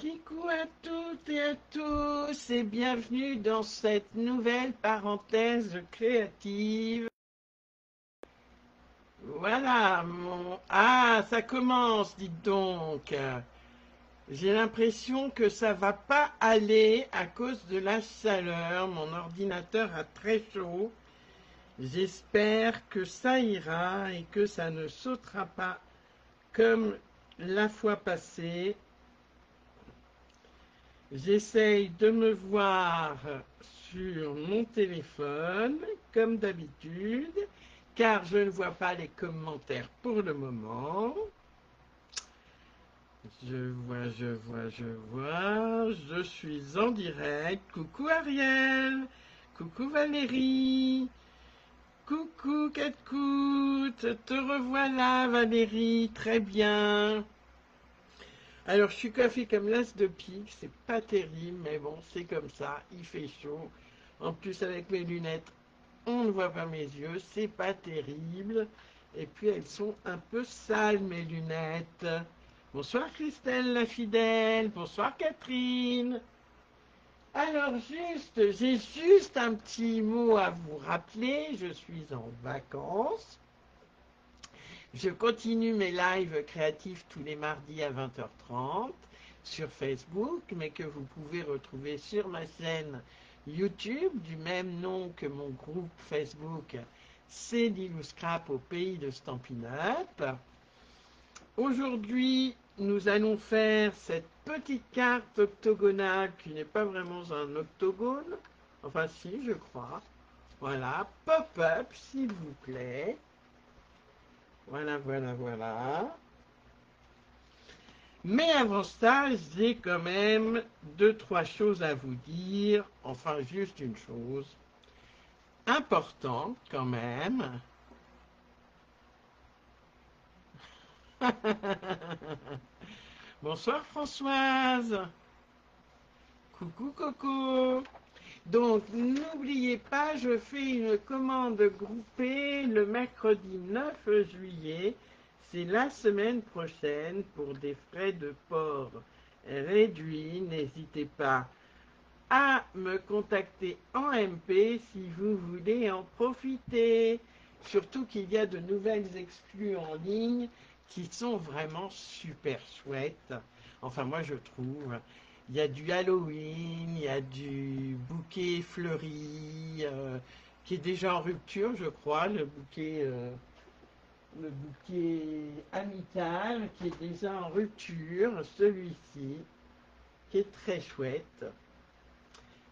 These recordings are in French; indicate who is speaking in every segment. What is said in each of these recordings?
Speaker 1: Kikou à toutes et à tous et bienvenue dans cette nouvelle parenthèse créative. Voilà, Ah, ça commence, dites donc. J'ai l'impression que ça va pas aller à cause de la chaleur. Mon ordinateur a très chaud. J'espère que ça ira et que ça ne sautera pas comme la fois passée. J'essaye de me voir sur mon téléphone, comme d'habitude, car je ne vois pas les commentaires pour le moment. Je suis en direct. Coucou Ariel, coucou Valérie, coucou Catcout, te revoilà Valérie, très bien. Alors, je suis coiffée comme l'as de pique, c'est pas terrible, mais bon, c'est comme ça, il fait chaud. En plus, avec mes lunettes, on ne voit pas mes yeux, c'est pas terrible. Et puis, elles sont un peu sales, mes lunettes. Bonsoir Christelle la fidèle, bonsoir Catherine. Alors, j'ai juste un petit mot à vous rappeler, je suis en vacances. Je continue mes lives créatifs tous les mardis à 20h30 sur Facebook, mais que vous pouvez retrouver sur ma chaîne YouTube du même nom que mon groupe Facebook, c'est Lilou Scrap au pays de Stampin' Up. Aujourd'hui, nous allons faire cette petite carte octogonale qui n'est pas vraiment un octogone. Enfin si, je crois. Voilà, pop-up s'il vous plaît. Voilà. Mais avant ça, j'ai quand même deux, trois choses à vous dire. Enfin, juste une chose importante quand même. Bonsoir Françoise. Coucou Coco. Donc, n'oubliez pas, je fais une commande groupée le mercredi 9 juillet. C'est la semaine prochaine pour des frais de port réduits. N'hésitez pas à me contacter en MP si vous voulez en profiter. Surtout qu'il y a de nouvelles exclus en ligne qui sont vraiment super chouettes. Enfin, moi, je trouve. Il y a du Halloween, il y a du bouquet fleuri, qui est déjà en rupture, je crois, le bouquet amical, qui est déjà en rupture, celui-ci, qui est très chouette.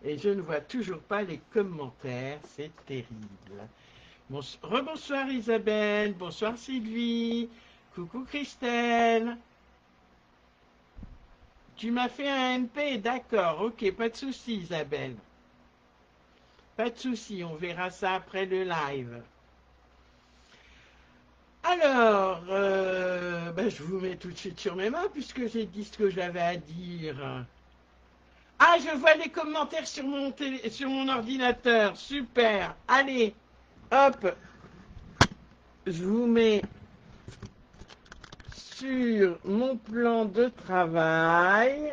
Speaker 1: Et je ne vois toujours pas les commentaires, c'est terrible. Rebonsoir Isabelle, bonsoir Sylvie, coucou Christelle. Tu m'as fait un MP, d'accord, ok, pas de souci Isabelle. Pas de souci, on verra ça après le live. Alors, je vous mets tout de suite sur mes mains puisque j'ai dit ce que j'avais à dire. Ah, je vois les commentaires sur sur mon ordinateur, super. Allez, hop, je vous mets sur mon plan de travail.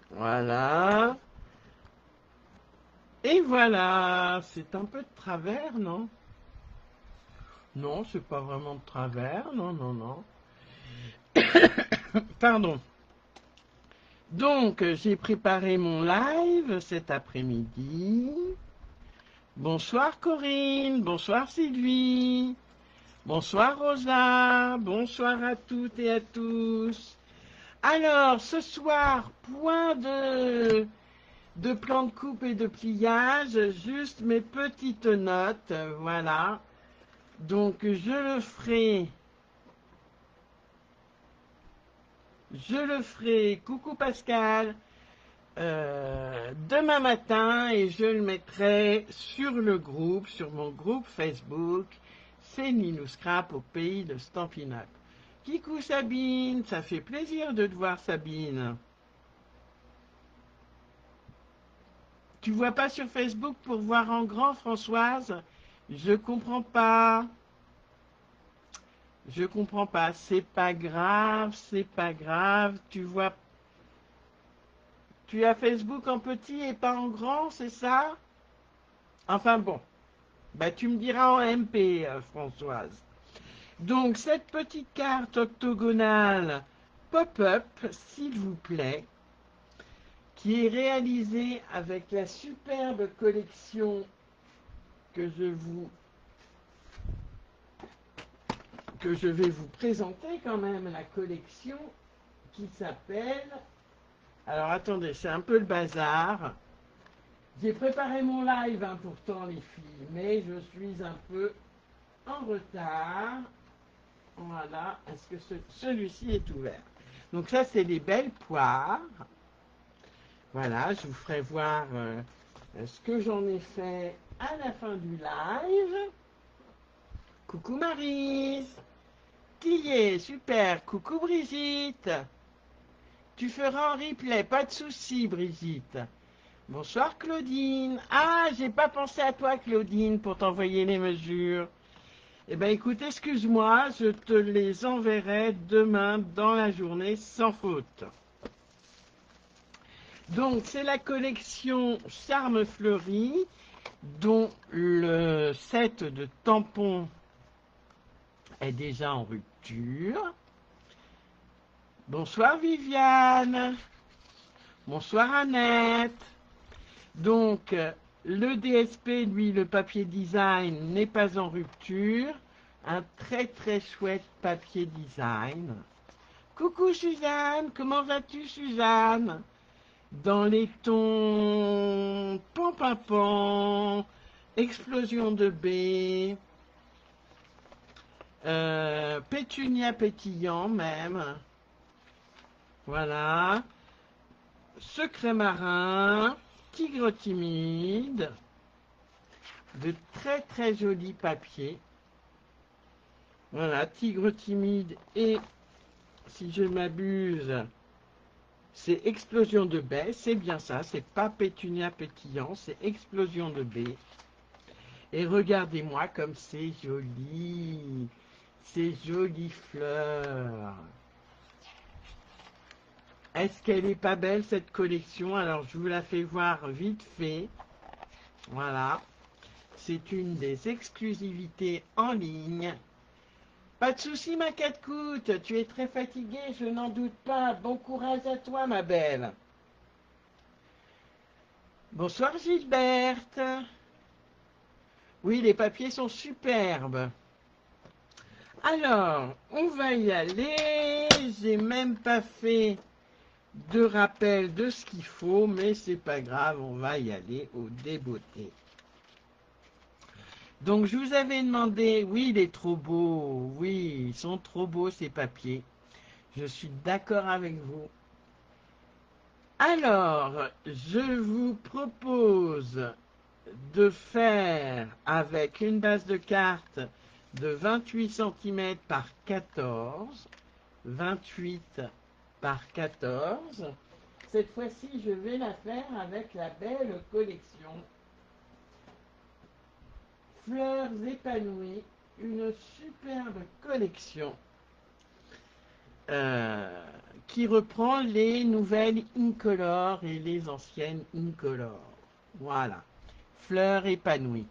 Speaker 1: Voilà. Et voilà, c'est un peu de travers, non? Non, c'est pas vraiment de travers, non. Pardon. Donc, j'ai préparé mon live cet après-midi. Bonsoir Corinne, bonsoir Sylvie, bonsoir Rosa, bonsoir à toutes et à tous. Alors, ce soir, point de plan de coupe et de pliage, juste mes petites notes, voilà. Donc, je le ferai, coucou Pascal, demain matin et je le mettrai sur le groupe, sur mon groupe Facebook, c'est Lilou Scrap au pays de Stampin' Up. Kikou Sabine, ça fait plaisir de te voir Sabine. Tu vois pas sur Facebook pour voir en grand Françoise? Je comprends pas. Je comprends pas. C'est pas grave, c'est pas grave. Tu vois, tu as Facebook en petit et pas en grand, c'est ça? Enfin bon, bah tu me diras en MP, Françoise. Donc cette petite carte octogonale pop-up, s'il vous plaît, qui est réalisée avec la superbe collection que je vais vous présenter quand même, la collection qui s'appelle... Alors attendez, c'est un peu le bazar. J'ai préparé mon live pourtant les filles, mais je suis un peu en retard. Voilà, est-ce que celui-ci est ouvert? Donc ça c'est les belles poires. Voilà, je vous ferai voir ce que j'en ai fait à la fin du live. Coucou Maryse. Qui est? Super. Coucou Brigitte. Tu feras en replay, pas de souci Brigitte. Bonsoir Claudine. Ah, j'ai pas pensé à toi Claudine pour t'envoyer les mesures. Eh bien écoute, excuse-moi, je te les enverrai demain dans la journée sans faute. Donc c'est la collection Charme Fleuri dont le set de tampons est déjà en rupture. Bonsoir Viviane. Bonsoir Annette. Donc le DSP, lui, le papier design n'est pas en rupture. Un très très chouette papier design. Coucou Suzanne, comment vas-tu Suzanne? Dans les tons pan, explosion de baie, pétunia pétillant même, voilà, secret marin, tigre timide, de très très jolis papiers, voilà, tigre timide et, si je m'abuse, c'est explosion de baie, c'est bien ça, c'est pas pétunia pétillant, c'est explosion de baie. Et regardez-moi comme c'est joli, ces jolies fleurs. Est-ce qu'elle est pas belle cette collection? Alors je vous la fais voir vite fait. Voilà, c'est une des exclusivités en ligne. Pas de souci ma catcoute, tu es très fatiguée, je n'en doute pas. Bon courage à toi ma belle. Bonsoir Gilberte. Oui, les papiers sont superbes. Alors, on va y aller. J'ai même pas fait de rappel de ce qu'il faut, mais c'est pas grave, on va y aller au débeauté. Donc, je vous avais demandé, oui, il est trop beau, oui, ils sont trop beaux ces papiers. Je suis d'accord avec vous. Alors, je vous propose de faire avec une base de cartes de 28 cm par 14, 28 par 14. Cette fois-ci, je vais la faire avec la belle collection Fleurs épanouies, une superbe collection qui reprend les nouvelles Incolor et les anciennes Incolor. Voilà, Fleurs épanouies.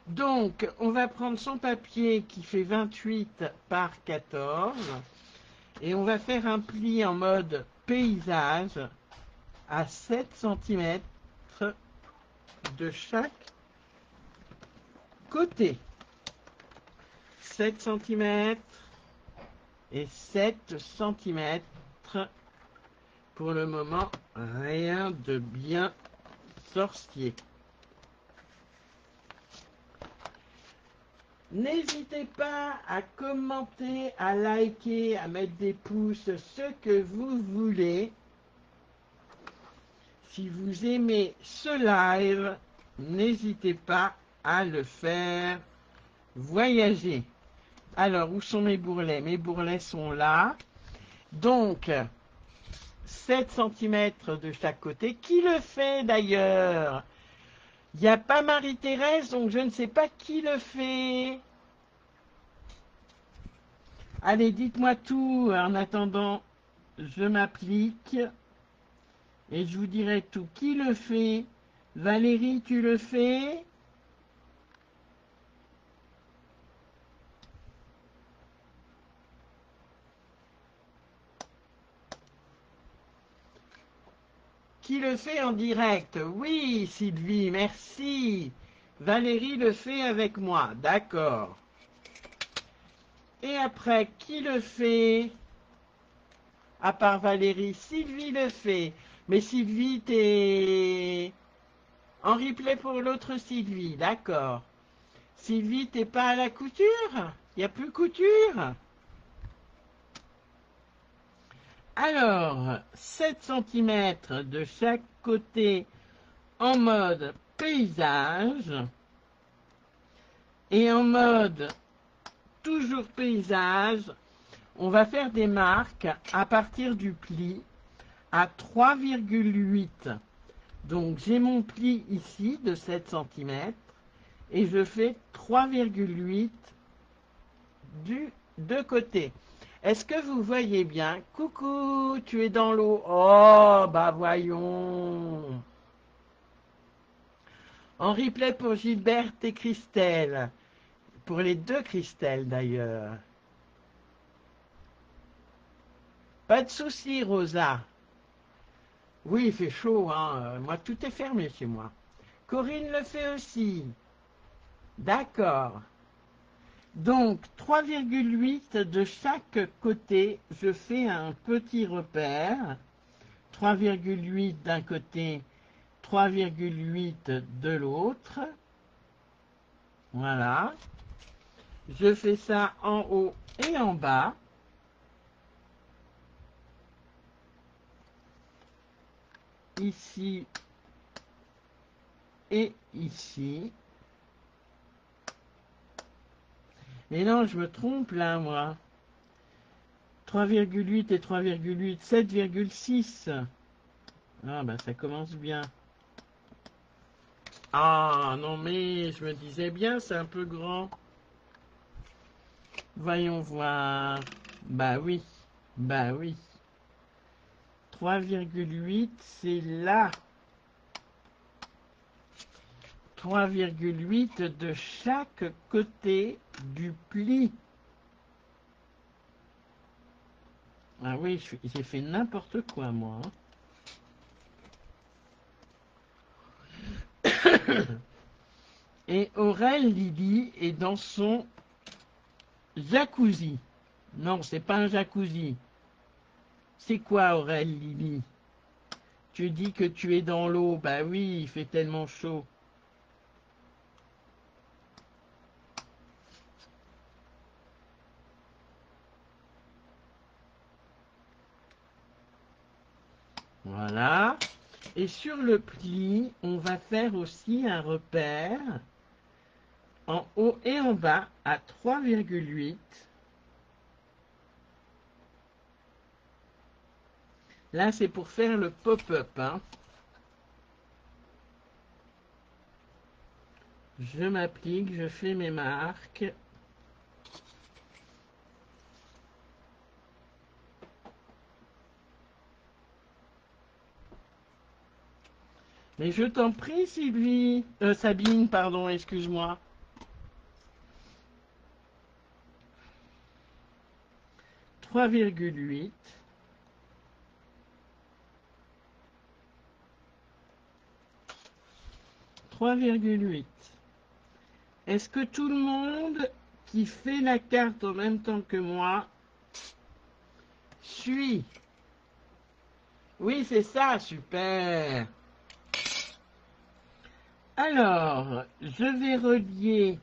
Speaker 1: Donc, on va prendre son papier qui fait 28 par 14 et on va faire un pli en mode paysage à 7 cm de chaque côté. 7 cm et 7 cm. Pour le moment, rien de bien sorcier. N'hésitez pas à commenter, à liker, à mettre des pouces, ce que vous voulez. Si vous aimez ce live, n'hésitez pas à le faire voyager. Alors, où sont mes bourrelets? Mes bourrelets sont là. Donc, 7 cm de chaque côté. Qui le fait d'ailleurs? Il n'y a pas Marie-Thérèse, donc je ne sais pas qui le fait. Allez, dites-moi tout. En attendant, je m'applique et je vous dirai tout. Qui le fait? Valérie, tu le fais? Qui le fait en direct? Oui, Sylvie, merci. Valérie le fait avec moi, d'accord. Et après, qui le fait? À part Valérie, Sylvie le fait. Mais Sylvie, t'es en replay pour l'autre Sylvie, d'accord. Sylvie, t'es pas à la couture? Il n'y a plus couture? Alors, 7 centimètres de chaque côté en mode paysage et en mode toujours paysage, on va faire des marques à partir du pli à 3,8. Donc j'ai mon pli ici de 7 centimètres et je fais 3,8 du de côté. Est-ce que vous voyez bien? Coucou, tu es dans l'eau. Oh, bah voyons. En replay pour Gilberte et Christelle. Pour les deux Christelle d'ailleurs. Pas de souci, Rosa. Oui, il fait chaud, hein. Moi, tout est fermé chez moi. Corinne le fait aussi. D'accord. Donc, 3,8 de chaque côté, je fais un petit repère. 3,8 d'un côté, 3,8 de l'autre. Voilà. Je fais ça en haut et en bas. Ici et ici. Mais non, je me trompe là, moi. 3,8 et 3,8, 7,6. Ah, ben ça commence bien. Ah, non, mais je me disais bien, c'est un peu grand. Voyons voir. Bah oui, bah oui. 3,8, c'est là. 3,8 de chaque côté du pli. Ah oui, j'ai fait n'importe quoi, moi. Et Aurel Lily est dans son jacuzzi. Non, c'est pas un jacuzzi. C'est quoi, Aurel Lily? Tu dis que tu es dans l'eau. Bah oui, il fait tellement chaud. Voilà. Et sur le pli, on va faire aussi un repère en haut et en bas à 3,8. Là, c'est pour faire le pop-up, hein. Je m'applique, je fais mes marques. Mais je t'en prie, Sylvie. Sabine, pardon, excuse-moi. 3,8. 3,8. Est-ce que tout le monde qui fait la carte en même temps que moi suit? Oui, c'est ça, super. Alors, je vais relier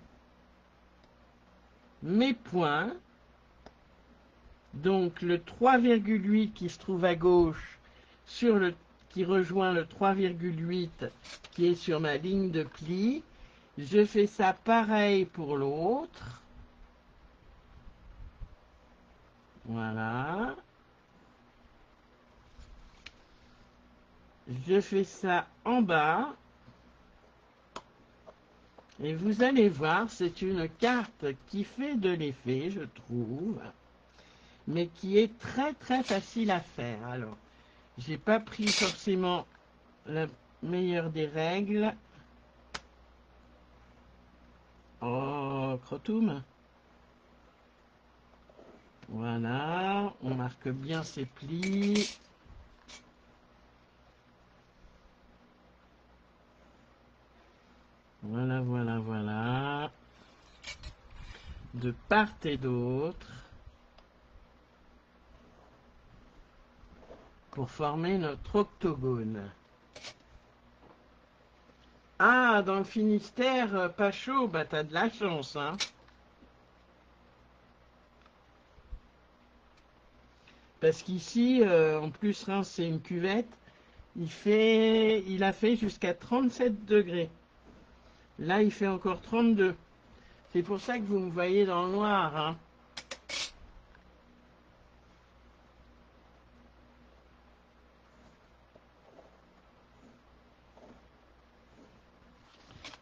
Speaker 1: mes points. Donc le 3,8 qui se trouve à gauche sur le qui rejoint le 3,8 qui est sur ma ligne de pli. Je fais ça pareil pour l'autre. Voilà. Je fais ça en bas. Et vous allez voir, c'est une carte qui fait de l'effet, je trouve. mais qui est très très facile à faire. Alors, j'ai pas pris forcément la meilleure des règles. Oh, crotoum. Voilà, on marque bien ses plis. Voilà, voilà, voilà. De part et d'autre. Pour former notre octogone. Ah, dans le Finistère, pas chaud, bah t'as de la chance, hein. Parce qu'ici, en plus, Reims, c'est une cuvette, il a fait jusqu'à 37 degrés. Là, il fait encore 32. C'est pour ça que vous me voyez dans le noir, hein.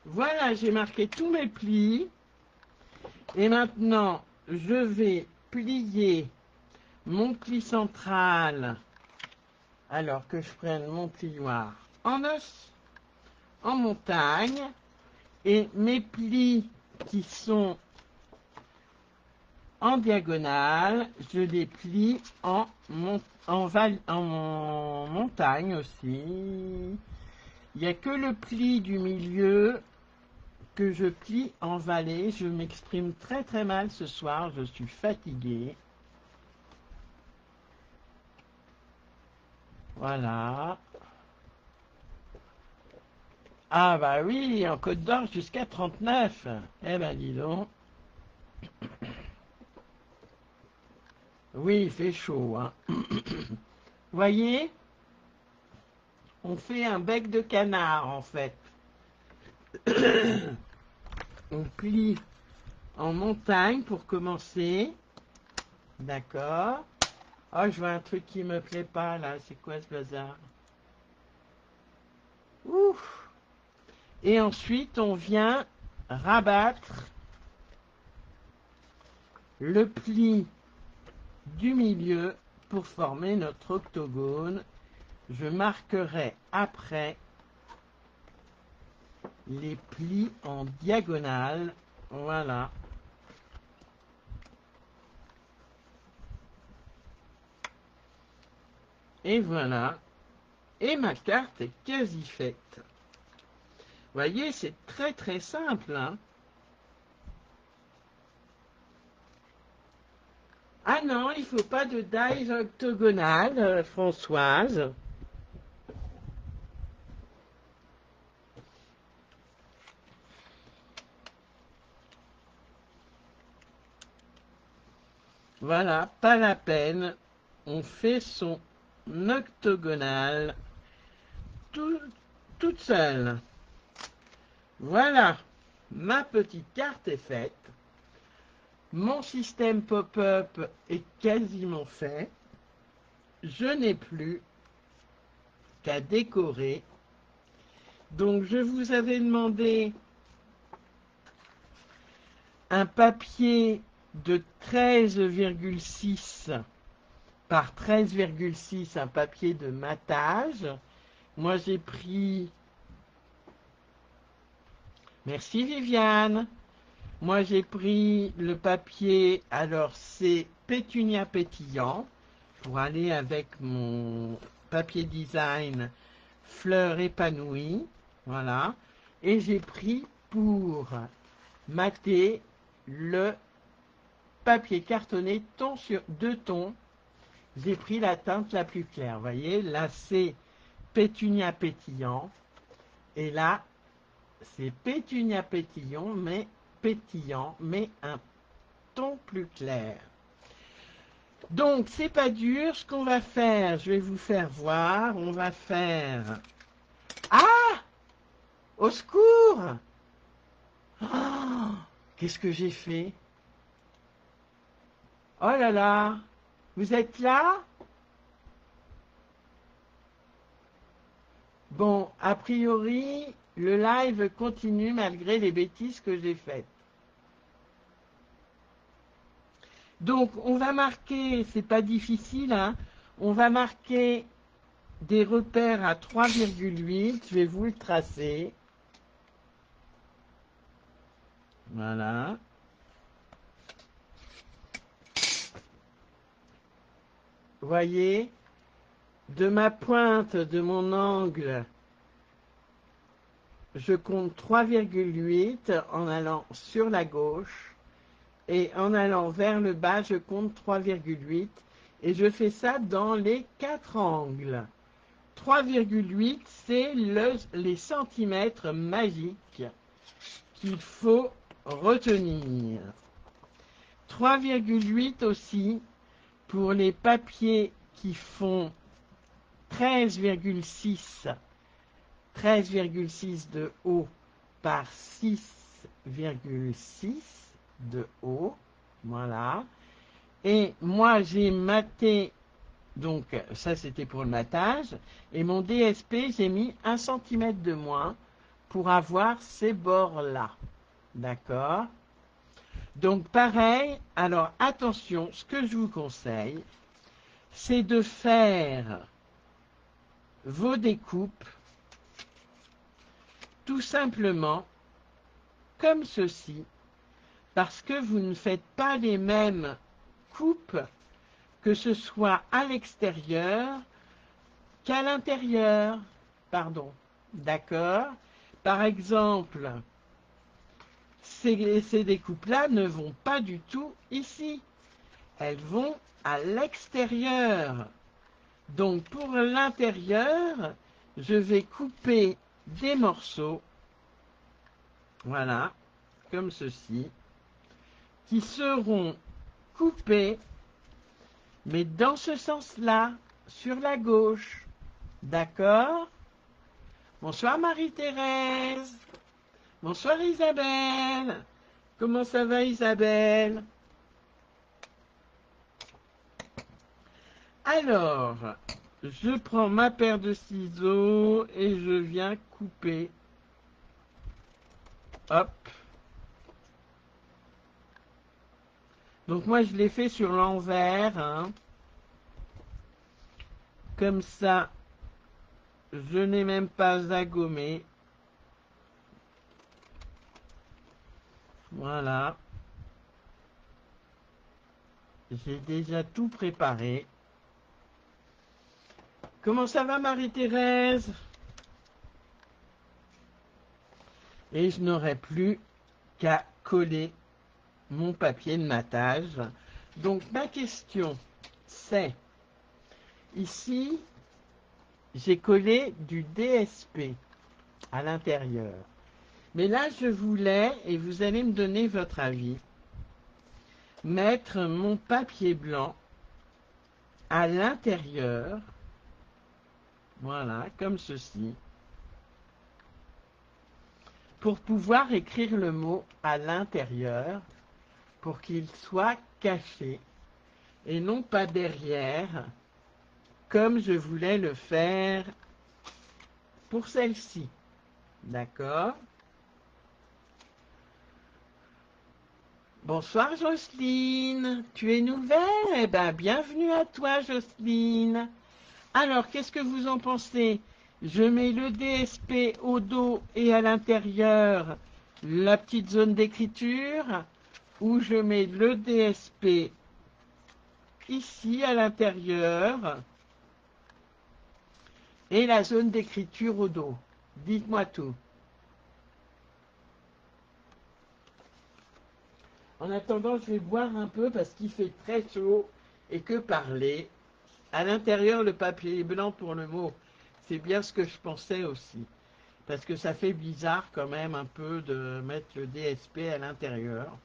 Speaker 1: Voilà, j'ai marqué tous mes plis. Et maintenant, je vais plier mon pli central. Alors que je prenne mon plioir en os, en montagne. Et mes plis qui sont en diagonale, je les plie en montagne aussi. Il n'y a que le pli du milieu que je plie en vallée. Je m'exprime très très mal ce soir, je suis fatiguée. Voilà. Ah bah oui, en Côte d'Or jusqu'à 39. Eh ben dis donc. Oui, il fait chaud, hein. Voyez, on fait un bec de canard en fait. On plie en montagne pour commencer. D'accord. Oh, je vois un truc qui me plaît pas là. C'est quoi ce bazar? Ouf. Et ensuite, on vient rabattre le pli du milieu pour former notre octogone. Je marquerai après les plis en diagonale. Voilà. Et voilà. Et ma carte est quasi faite. Vous voyez, c'est très très simple, hein. Ah non, il ne faut pas de dies octogonale, Françoise. Voilà, pas la peine. On fait son octogonale toute seule. Voilà, ma petite carte est faite. Mon système pop-up est quasiment fait. Je n'ai plus qu'à décorer. Donc je vous avais demandé un papier de 13,6 par 13,6, un papier de matage. Moi j'ai pris... Merci Viviane. Moi j'ai pris le papier, alors c'est Pétunia pétillant, pour aller avec mon papier design fleurs épanouies. Voilà. Et j'ai pris pour mater le papier cartonné ton sur 2 tons. J'ai pris la teinte la plus claire. Vous voyez, là c'est Pétunia pétillant. Et là, c'est Pétunia pétillant, mais un ton plus clair. Donc, c'est pas dur. Ce qu'on va faire, je vais vous faire voir. On va faire... Ah! Au secours! Oh, qu'est-ce que j'ai fait? Oh là là! Vous êtes là? Bon, a priori, le live continue malgré les bêtises que j'ai faites. Donc, on va marquer, c'est pas difficile, hein, on va marquer des repères à 3,8. Je vais vous le tracer. Voilà. Voyez, de ma pointe, de mon angle, je compte 3,8 en allant sur la gauche et en allant vers le bas, je compte 3,8 et je fais ça dans les 4 angles. 3,8, c'est les centimètres magiques qu'il faut retenir. 3,8 aussi pour les papiers qui font 13,6 de haut par 6,6 de haut. Voilà. Et moi, j'ai maté, donc ça c'était pour le matage, et mon DSP, j'ai mis 1 cm de moins pour avoir ces bords-là. D'accord? Donc pareil, alors attention, ce que je vous conseille, c'est de faire vos découpes tout simplement comme ceci, parce que vous ne faites pas les mêmes coupes, que ce soit à l'extérieur qu'à l'intérieur. Pardon. D'accord? Par exemple, ces découpes-là ne vont pas du tout ici. Elles vont à l'extérieur. Donc pour l'intérieur, je vais couper des morceaux, voilà, comme ceci, qui seront coupés, mais dans ce sens-là, sur la gauche. D'accord? Bonsoir Marie-Thérèse. Bonsoir Isabelle. Comment ça va Isabelle? Alors, je prends ma paire de ciseaux et je viens couper. Hop. Donc moi je l'ai fait sur l'envers, hein. Comme ça, je n'ai même pas à gommer. Voilà. J'ai déjà tout préparé. Comment ça va Marie-Thérèse? Et je n'aurai plus qu'à coller mon papier de matage. Donc ma question, c'est, ici, j'ai collé du DSP à l'intérieur. Mais là, je voulais, et vous allez me donner votre avis, mettre mon papier blanc à l'intérieur, voilà, comme ceci, pour pouvoir écrire le mot à l'intérieur, pour qu'il soit caché, et non pas derrière, comme je voulais le faire pour celle-ci. D'accord? Bonsoir Jocelyne, tu es nouvelle? Eh bien, bienvenue à toi Jocelyne. Alors, qu'est-ce que vous en pensez? Je mets le DSP au dos et à l'intérieur la petite zone d'écriture, ou je mets le DSP ici à l'intérieur et la zone d'écriture au dos. Dites-moi tout. En attendant, je vais boire un peu parce qu'il fait très chaud et que parler. À l'intérieur, le papier blanc pour le mot. C'est bien ce que je pensais aussi. Parce que ça fait bizarre quand même un peu de mettre le DSP à l'intérieur.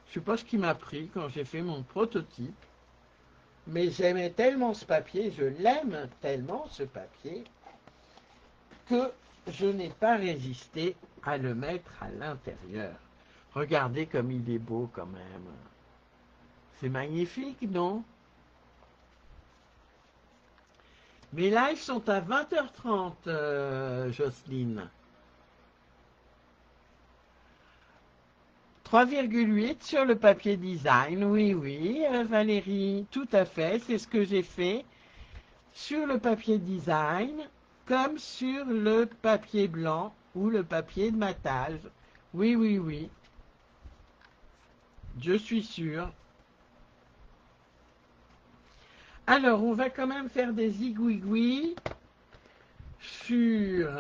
Speaker 1: Je sais pas ce qui m'a pris quand j'ai fait mon prototype. Mais j'aimais tellement ce papier, je l'aime tellement ce papier, que je n'ai pas résisté à le mettre à l'intérieur. Regardez comme il est beau quand même. C'est magnifique, non? Mes lives sont à 20h30, Jocelyne. 3,8 sur le papier design, oui, oui, Valérie, tout à fait, c'est ce que j'ai fait sur le papier design, comme sur le papier blanc ou le papier de matage. Oui, oui, oui, je suis sûr. Alors, on va quand même faire des zigouigouis sur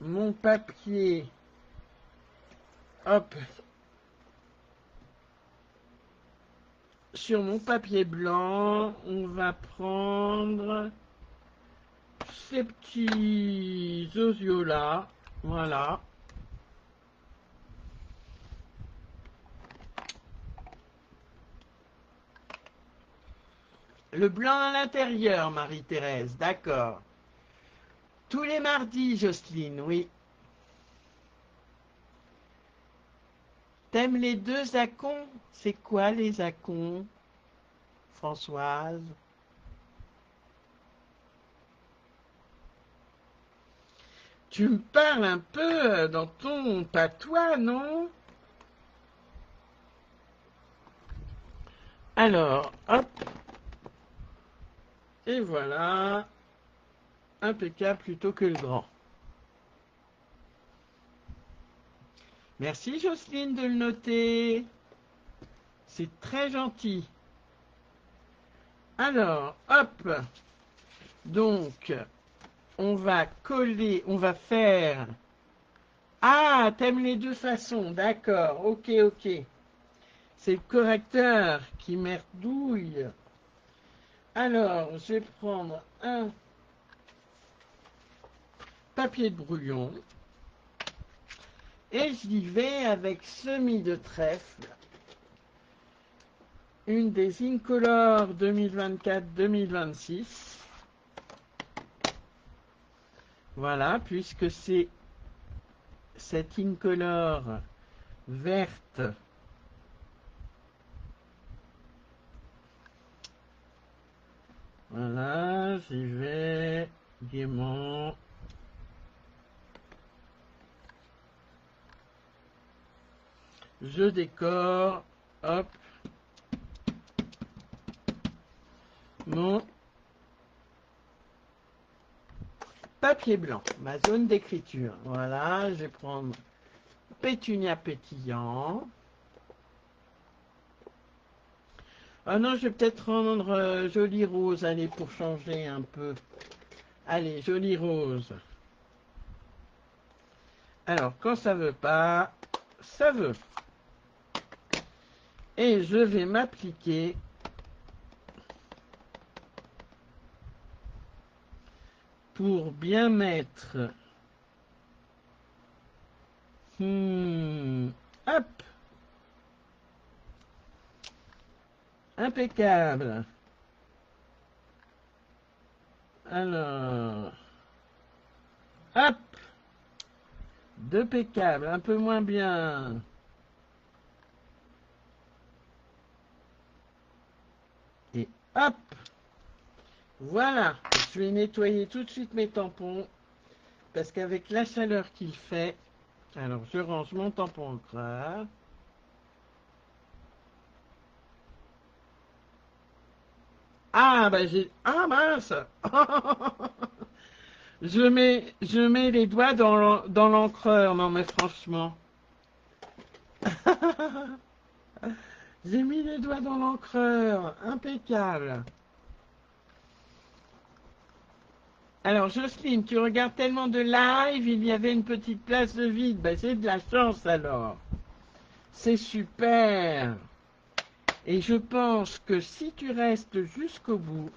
Speaker 1: mon papier. Hop. Sur mon papier blanc, on va prendre ces petits osios là. Voilà. Le blanc à l'intérieur, Marie-Thérèse, d'accord. Tous les mardis, Jocelyne, oui. T'aimes les deux acons? C'est quoi les acons, Françoise? Tu me parles un peu dans ton patois, non? Alors, hop. Et voilà. Impeccable plutôt que le grand. Merci Jocelyne de le noter. C'est très gentil. Alors, hop. Donc, on va coller, on va faire... Ah, t'aimes les deux façons, d'accord, ok, ok. C'est le correcteur qui merdouille. Alors, je vais prendre un papier de brouillon et j'y vais avec semis de trèfle. Une des Incolor 2024-2026. Voilà, puisque c'est cette Incolor verte. Voilà, j'y vais gaiement. Je décore, hop, mon papier blanc, ma zone d'écriture. Voilà, je vais prendre pétunia pétillant. Ah non, je vais peut-être prendre joli rose, allez, pour changer un peu. Allez, joli rose. Alors, quand ça veut pas, ça veut. Et je vais m'appliquer pour bien mettre. Hop. Impeccable. Alors. Hop. D'impeccable. Un peu moins bien. Et hop. Voilà. Je vais nettoyer tout de suite mes tampons. Parce qu'avec la chaleur qu'il fait. Alors, je range mon tampon encreur. Ah, ben j'ai... Ah, mince. Je mets les doigts dans l'encreur. Non, mais franchement. J'ai mis les doigts dans l'encreur. Impeccable. Alors, Jocelyne, tu regardes tellement de live, il y avait une petite place de vide. Ben, c'est de la chance alors. C'est super. Et je pense que si tu restes jusqu'au bout,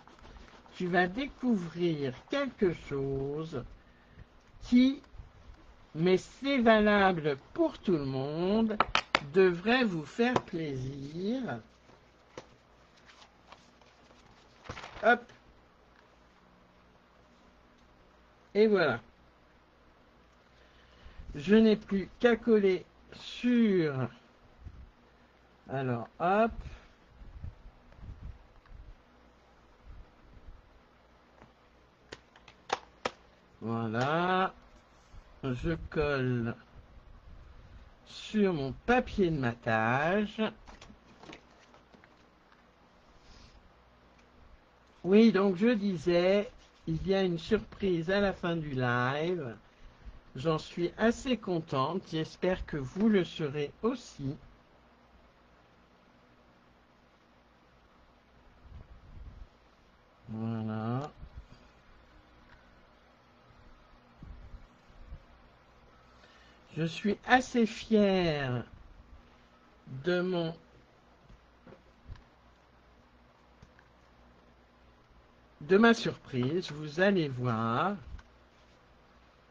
Speaker 1: tu vas découvrir quelque chose qui, mais c'est valable pour tout le monde, devrait vous faire plaisir. Hop. Et voilà. Je n'ai plus qu'à coller sur... Alors, hop. Voilà. Je colle sur mon papier de matage. Oui, donc je disais, il y a une surprise à la fin du live. J'en suis assez contente. J'espère que vous le serez aussi. Voilà. Je suis assez fière de ma surprise. Vous allez voir.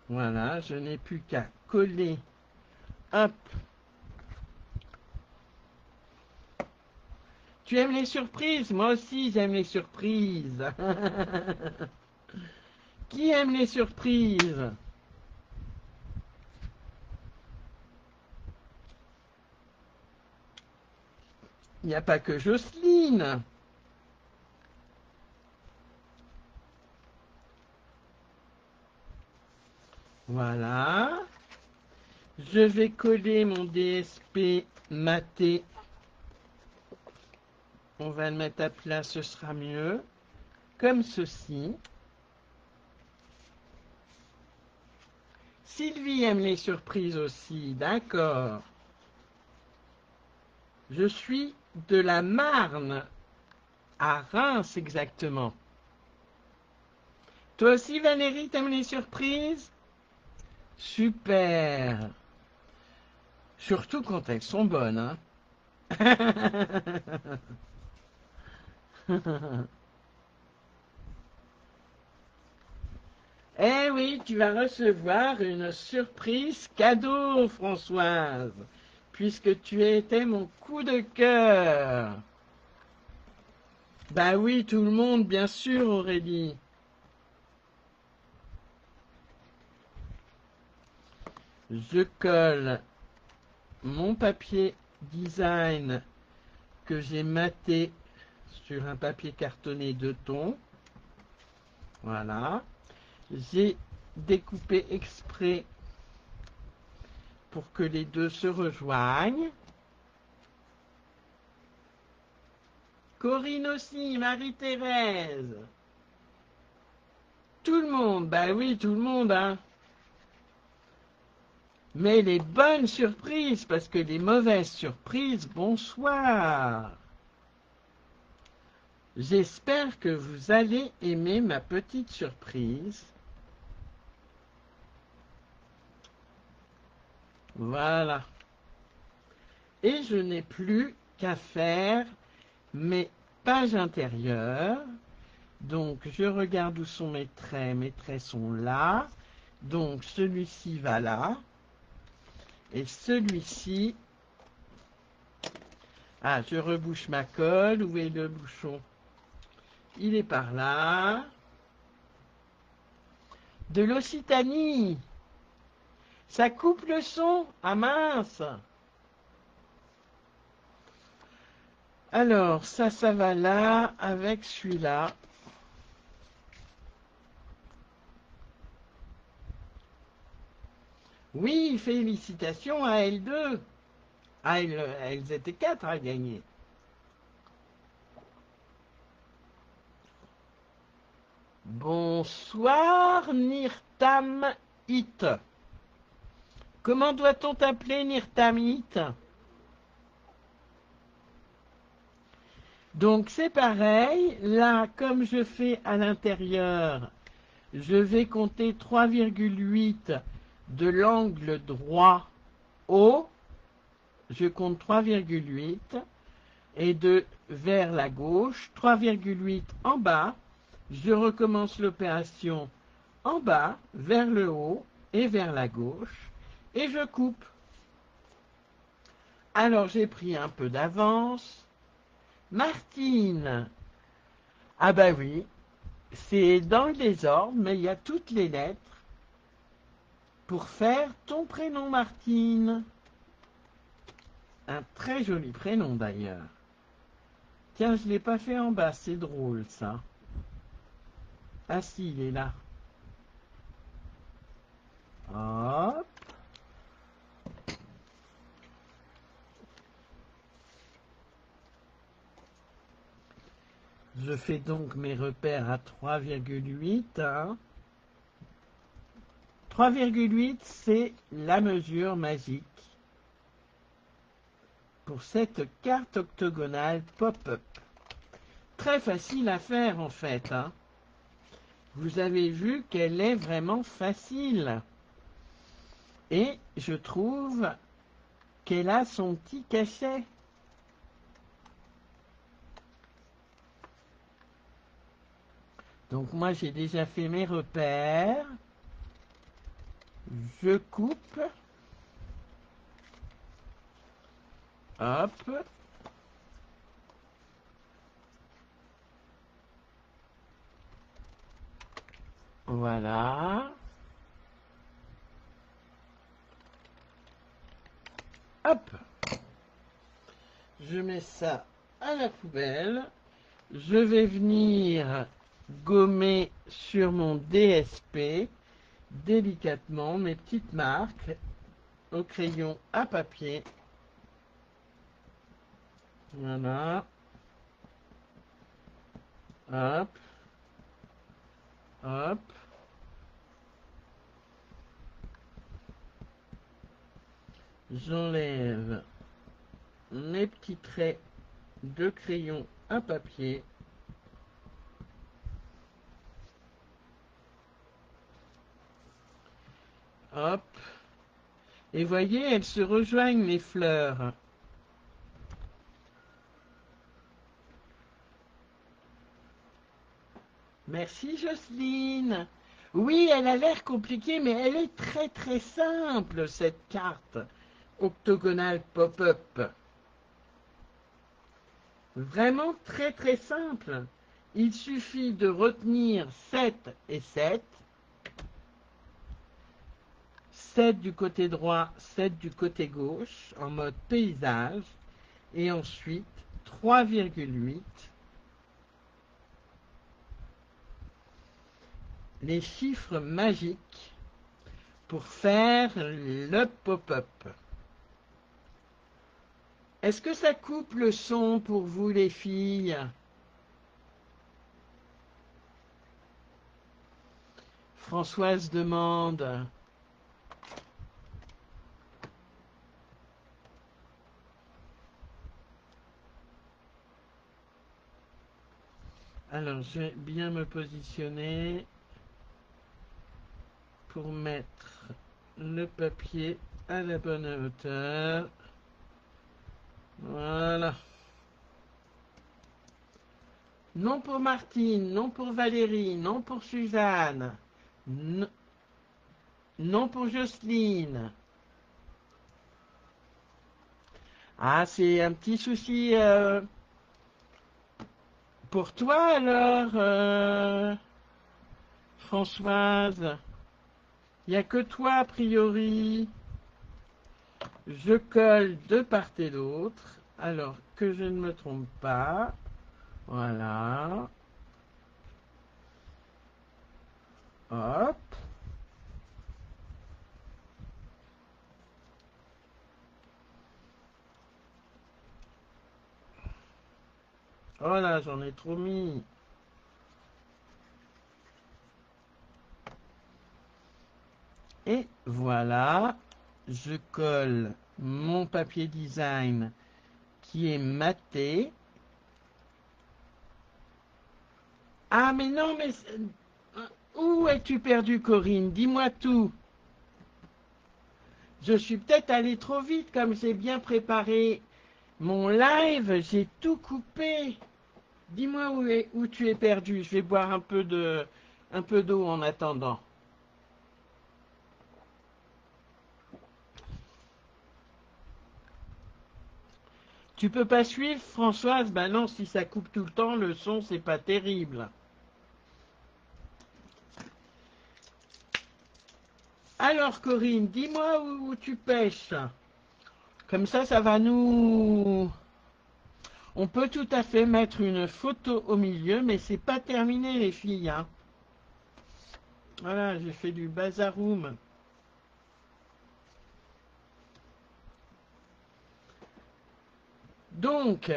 Speaker 1: Voilà, je n'ai plus qu'à coller. Hop. Tu aimes les surprises? Moi aussi, j'aime les surprises. Qui aime les surprises? Il n'y a pas que Jocelyne. Voilà. Je vais coller mon DSP maté. On va le mettre à plat, ce sera mieux. Comme ceci. Sylvie aime les surprises aussi, d'accord. Je suis de la Marne, à Reims exactement. Toi aussi Valérie, t'aimes les surprises? Super. Surtout quand elles sont bonnes, hein. Eh oui, tu vas recevoir une surprise cadeau, Françoise, puisque tu étais mon coup de cœur. Bah oui, tout le monde, bien sûr, Aurélie. Je colle mon papier design que j'ai maté sur un papier cartonné 2 tons. Voilà. J'ai découpé exprès pour que les deux se rejoignent. Corinne aussi, Marie-Thérèse. Tout le monde, bah oui, tout le monde, hein. Mais les bonnes surprises, parce que les mauvaises surprises, bonsoir. J'espère que vous allez aimer ma petite surprise. Voilà. Et je n'ai plus qu'à faire mes pages intérieures. Donc, je regarde où sont mes traits. Mes traits sont là. Donc, celui-ci va là. Et celui-ci... Ah, je rebouche ma colle. Où est le bouchon? Il est par là. De l'Occitanie. Ça coupe le son. Ah mince. Alors, ça va là avec celui-là. Oui, félicitations à L2. Ah, elles étaient 4 à gagner. Bonsoir, Nirtam It. Comment doit-on t'appeler, Nirtam It? Donc, c'est pareil. Là, comme je fais à l'intérieur, je vais compter 3,8 de l'angle droit haut. Je compte 3,8 et de vers la gauche, 3,8 en bas. Je recommence l'opération en bas, vers le haut et vers la gauche, et je coupe. Alors j'ai pris un peu d'avance. Martine, ah bah oui, c'est dans le désordre, mais il y a toutes les lettres pour faire ton prénom Martine. Un très joli prénom d'ailleurs. Tiens, je ne l'ai pas fait en bas, c'est drôle ça. Ah si, il est là. Hop. Je fais donc mes repères à 3,8. Hein. 3,8, c'est la mesure magique pour cette carte octogonale pop-up. Très facile à faire en fait. Hein. Vous avez vu qu'elle est vraiment facile. Et je trouve qu'elle a son petit cachet. Donc moi j'ai déjà fait mes repères. Je coupe. Hop. Voilà. Hop. Je mets ça à la poubelle. Je vais venir gommer sur mon DSP délicatement mes petites marques au crayon à papier. Voilà. Hop. Hop. J'enlève mes petits traits de crayon à papier. Hop. Et voyez, elles se rejoignent les fleurs. Merci Jocelyne. Oui, elle a l'air compliquée, mais elle est très très simple, cette carte octogonale pop-up. Vraiment très très simple. Il suffit de retenir 7 et 7. 7 du côté droit, 7 du côté gauche, en mode paysage. Et ensuite 3,8. Les chiffres magiques pour faire le pop-up. Est-ce que ça coupe le son pour vous les filles? Françoise demande. Alors, je vais bien me positionner pour mettre le papier à la bonne hauteur. Voilà. Non pour Martine, non pour Valérie, non pour Suzanne, non pour Jocelyne. Ah, c'est un petit souci pour toi alors, Françoise. Il n'y a que toi a priori. Je colle de part et d'autre. Alors que je ne me trompe pas. Voilà. Hop. Oh là, j'en ai trop mis. Et voilà. Je colle mon papier design qui est maté. Ah mais non, mais où es-tu perdu, Corinne? Dis-moi tout. Je suis peut-être allé trop vite comme j'ai bien préparé mon live, j'ai tout coupé. Dis-moi où tu es perdu. Je vais boire un peu d'eau en attendant. Tu peux pas suivre, Françoise? Ben non, si ça coupe tout le temps, le son, c'est pas terrible. Alors, Corinne, dis-moi où tu pêches. Comme ça va nous... On peut tout à fait mettre une photo au milieu, mais c'est pas terminé, les filles. Hein. Voilà, j'ai fait du bazaroum. Donc,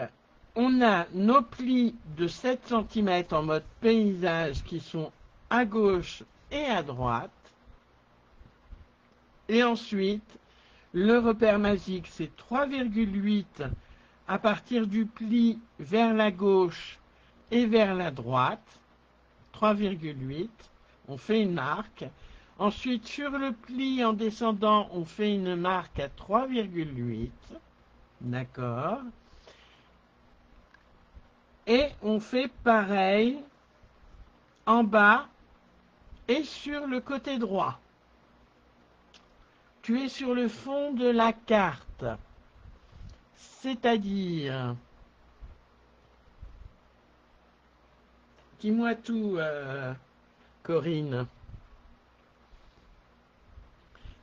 Speaker 1: On a nos plis de 7 cm en mode paysage qui sont à gauche et à droite. Et ensuite, le repère magique, c'est 3,8 à partir du pli vers la gauche et vers la droite. 3,8. On fait une marque. Ensuite, sur le pli en descendant, on fait une marque à 3,8. D'accord. Et on fait pareil en bas et sur le côté droit. Tu es sur le fond de la carte. C'est-à-dire, dis-moi tout, Corinne.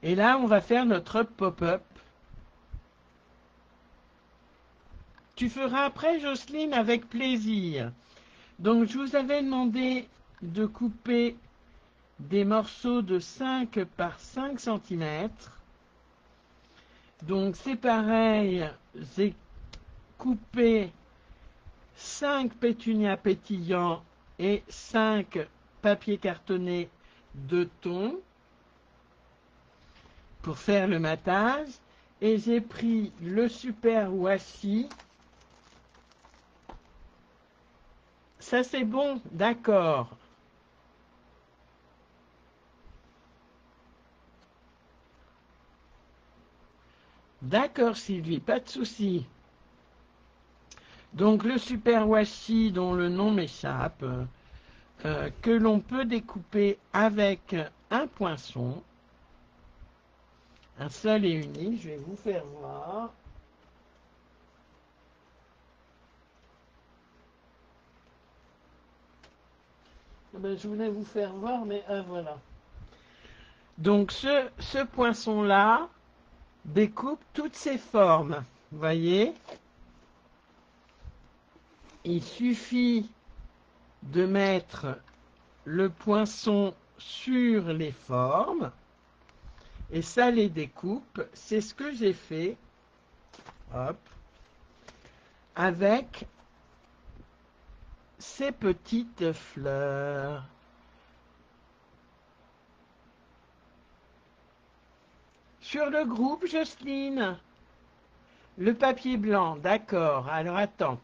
Speaker 1: Et là, on va faire notre pop-up. Tu feras après, Jocelyne, avec plaisir. Donc, je vous avais demandé de couper des morceaux de 5 par 5 cm. Donc, c'est pareil, j'ai coupé 5 pétunias pétillants et 5 papiers cartonnés de thon pour faire le matage. Et j'ai pris le super washi. Ça c'est bon, d'accord. D'accord Sylvie, pas de souci. Donc le super washi dont le nom m'échappe, que l'on peut découper avec un poinçon, un seul et unique, je vais vous faire voir. Je voulais vous faire voir, mais voilà. Donc ce poinçon-là découpe toutes ces formes. Vous voyez? Il suffit de mettre le poinçon sur les formes et ça les découpe. C'est ce que j'ai fait. Hop. Avec ces petites fleurs. Sur le groupe, Jocelyne. Le papier blanc, d'accord. Alors attends.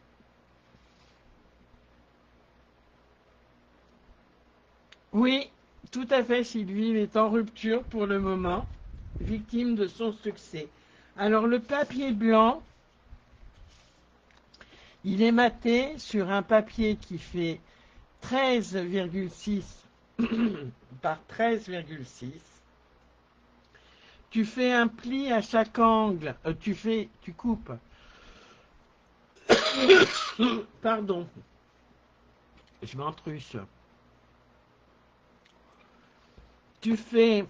Speaker 1: Oui, tout à fait, Sylvie. Il est en rupture pour le moment, victime de son succès. Alors le papier blanc, il est maté sur un papier qui fait 13,6 par 13,6. Tu fais un pli à chaque angle. Tu coupes. Pardon. Je m'entruche. Tu fais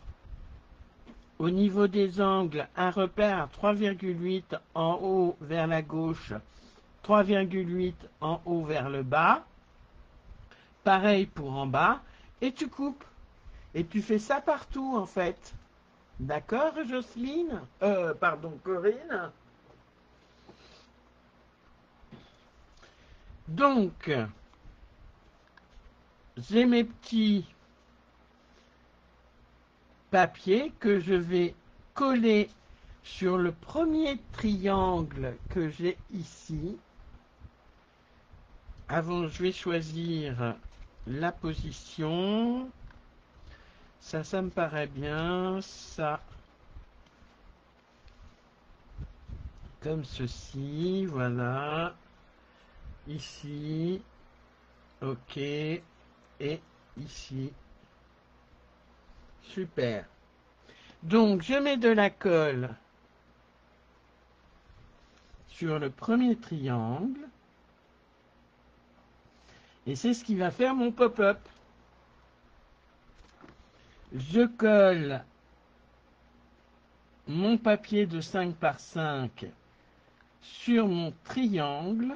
Speaker 1: au niveau des angles un repère à 3,8 en haut vers la gauche, 3,8 en haut vers le bas. Pareil pour en bas. Et tu coupes. Et tu fais ça partout en fait. D'accord, Jocelyne? Pardon, Corinne. Donc, j'ai mes petits papiers que je vais coller sur le premier triangle que j'ai ici. Avant, je vais choisir la position. Ça me paraît bien. Ça, comme ceci, voilà. Ici, ok, et ici. Super. Donc, je mets de la colle sur le premier triangle. Et c'est ce qui va faire mon pop-up. Je colle mon papier de 5 par 5 sur mon triangle.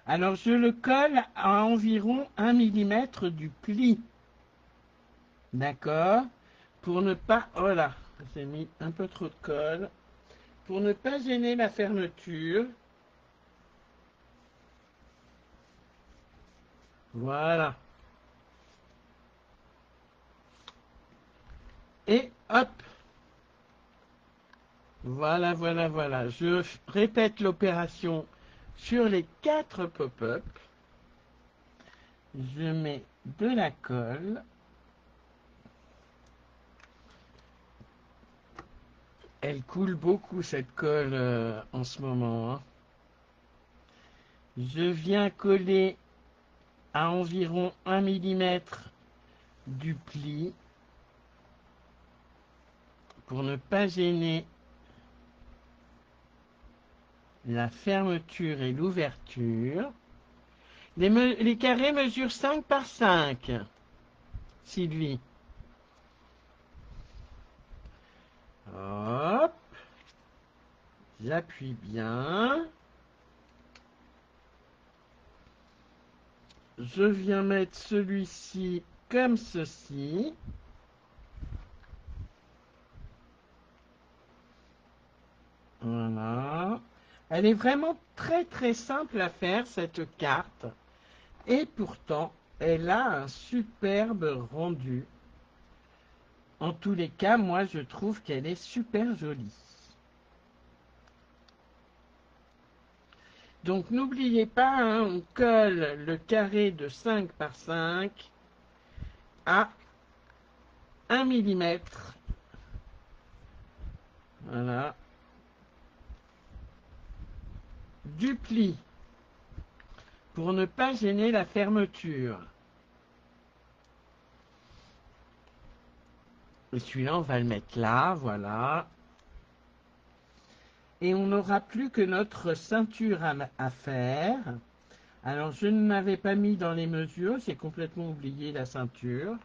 Speaker 1: Alors, je le colle à environ 1 mm du pli. D'accord? Pour ne pas... Voilà, j'ai mis un peu trop de colle. Pour ne pas gêner la fermeture, Voilà. Et hop. Voilà, voilà, voilà. Je répète l'opération sur les 4 pop-up. Je mets de la colle. Elle coule beaucoup cette colle en ce moment, hein. Je viens coller à environ 1 millimètre du pli pour ne pas gêner la fermeture et l'ouverture. Les carrés mesurent 5 par 5, Sylvie. Hop. J'appuie bien. Je viens mettre celui-ci comme ceci. Voilà. Elle est vraiment très très simple à faire, cette carte. Et pourtant, elle a un superbe rendu. En tous les cas, moi je trouve qu'elle est super jolie. Donc n'oubliez pas, hein, on colle le carré de 5 par 5 à 1 millimètre. Voilà. Du pli pour ne pas gêner la fermeture. Et celui-là, on va le mettre là, voilà. Et on n'aura plus que notre ceinture à faire. Alors, je ne l'avais pas mis dans les mesures, j'ai complètement oublié la ceinture.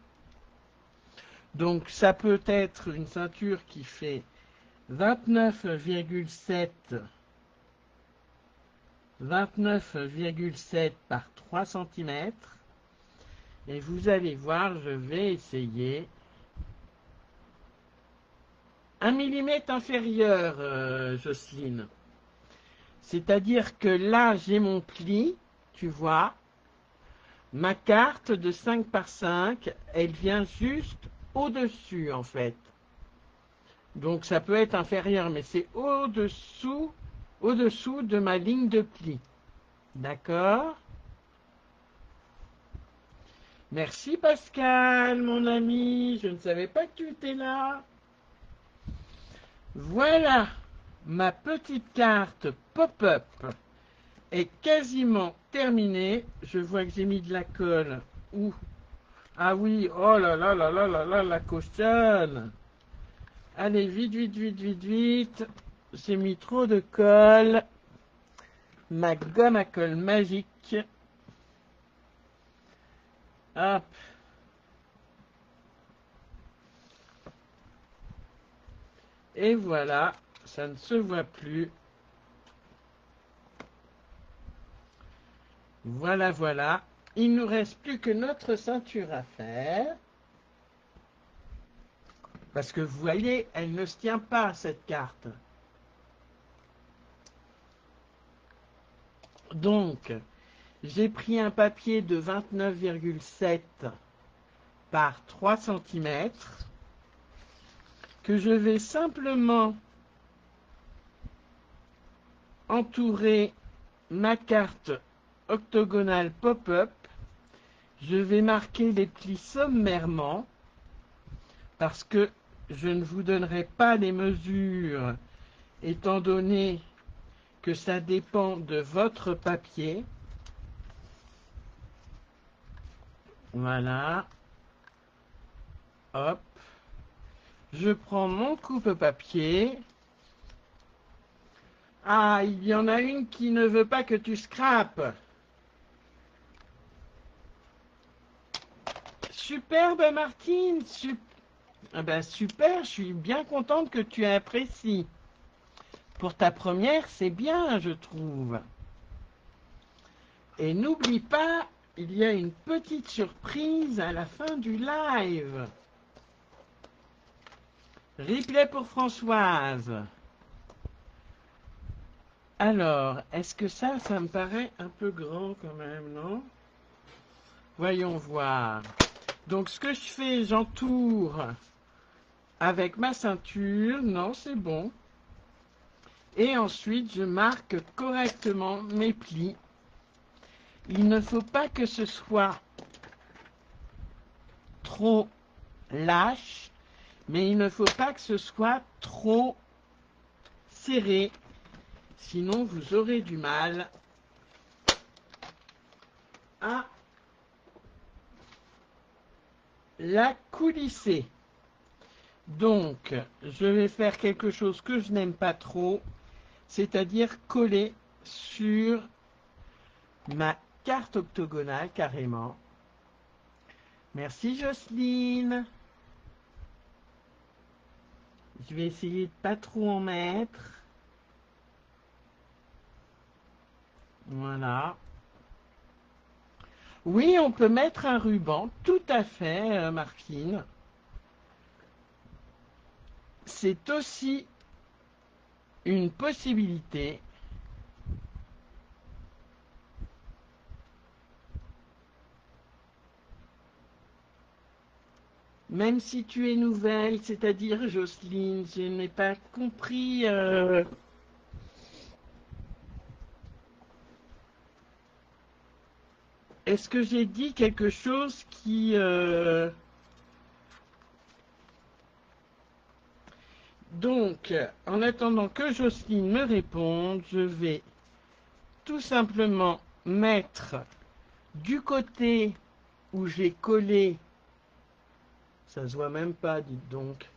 Speaker 1: Donc, ça peut être une ceinture qui fait 29,7 par 3 cm. Et vous allez voir, je vais essayer 1 millimètre inférieur, Jocelyne. C'est-à-dire que là, j'ai mon pli, tu vois. Ma carte de 5 par 5, elle vient juste au-dessus, en fait. Donc, ça peut être inférieur, mais c'est au-dessous de ma ligne de pli. D'accord? Merci Pascal, mon ami. Je ne savais pas que tu étais là. Voilà, ma petite carte pop-up est quasiment terminée. Je vois que j'ai mis de la colle. Ouh. Ah oui, oh là là là là là là, la cochonne. Allez, vite, vite, vite, vite, vite. J'ai mis trop de colle. Ma gomme à colle magique. Hop. Et voilà, ça ne se voit plus. Voilà, voilà. Il ne nous reste plus que notre ceinture à faire. Parce que vous voyez, elle ne se tient pas, cette carte. Donc, j'ai pris un papier de 29,7 par 3 cm que je vais simplement entourer ma carte octogonale pop-up. Je vais marquer les plis sommairement parce que je ne vous donnerai pas les mesures étant donné que ça dépend de votre papier. Voilà. Hop. Je prends mon coupe-papier. Ah, il y en a une qui ne veut pas que tu scrapes. Superbe Martine. Ah ben, super, je suis bien contente que tu apprécies. Pour ta première, c'est bien, je trouve. Et n'oublie pas, il y a une petite surprise à la fin du live. Replay pour Françoise. Alors, est-ce que ça me paraît un peu grand quand même, non? Voyons voir. Donc ce que je fais, j'entoure avec ma ceinture. Non, c'est bon. Et ensuite, je marque correctement mes plis. Il ne faut pas que ce soit trop lâche, mais il ne faut pas que ce soit trop serré. Sinon, vous aurez du mal à la coulisser. Donc, je vais faire quelque chose que je n'aime pas trop, c'est-à-dire coller sur ma carte octogonale carrément. Merci Jocelyne. Je vais essayer de pas trop en mettre. Voilà. Oui, on peut mettre un ruban, tout à fait, Martine. C'est aussi une possibilité. Même si tu es nouvelle, c'est-à-dire Jocelyne, je n'ai pas compris. Est-ce que j'ai dit quelque chose qui... Donc, en attendant que Jocelyne me réponde, je vais tout simplement mettre du côté où j'ai collé. Ça se voit même pas, dites donc.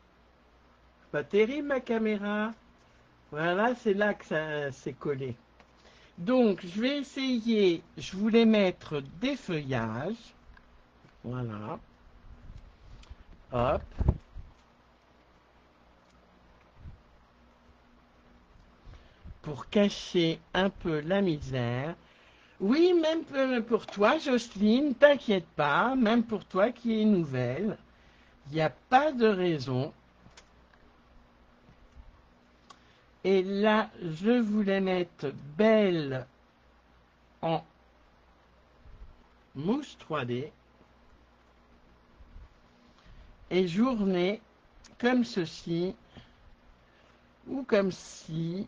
Speaker 1: Pas terrible ma caméra. Voilà, c'est là que ça s'est collé. Donc, je vais essayer, je voulais mettre des feuillages. Voilà. Hop. Pour cacher un peu la misère. Oui, même pour toi, Jocelyne, t'inquiète pas, même pour toi qui es nouvelle, il n'y a pas de raison. Et là, je voulais mettre Belle en mousse 3D et Journée comme ceci ou comme ci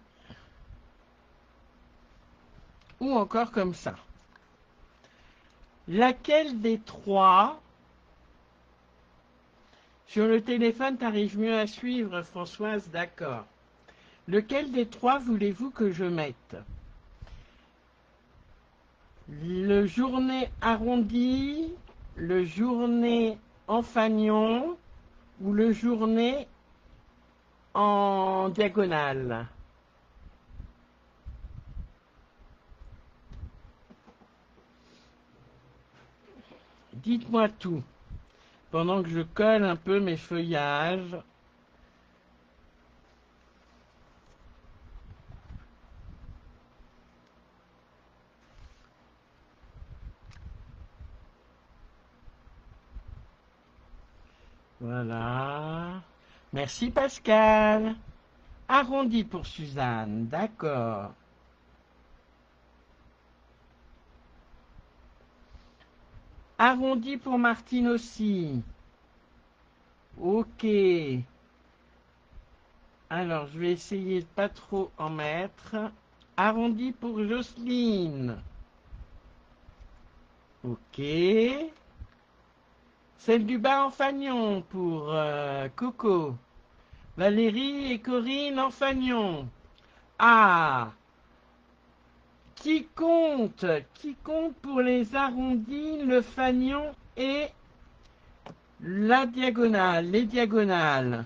Speaker 1: ou encore comme ça. Laquelle des trois sur le téléphone t'arrive mieux à suivre, Françoise? D'accord. Lequel des trois voulez-vous que je mette? Le journée arrondi, le journée en fanion ou le journée en diagonale? Dites-moi tout, pendant que je colle un peu mes feuillages. Voilà. Merci Pascal. Arrondi pour Suzanne, d'accord. Arrondi pour Martine aussi. Ok. Alors, je vais essayer de pas trop en mettre. Arrondi pour Jocelyne. Ok. Celle du bas en fanion pour Coco. Valérie et Corinne en fanion. Ah, qui compte pour les arrondis, le fanion et la diagonale, les diagonales.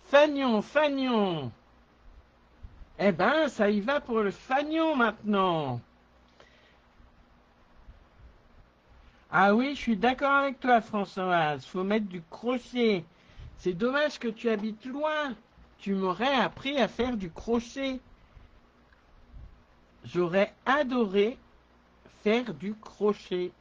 Speaker 1: Fanion, fanion. Eh ben, ça y va pour le fanion maintenant. Ah oui, je suis d'accord avec toi, Françoise. Faut mettre du crochet. C'est dommage que tu habites loin. Tu m'aurais appris à faire du crochet. J'aurais adoré faire du crochet.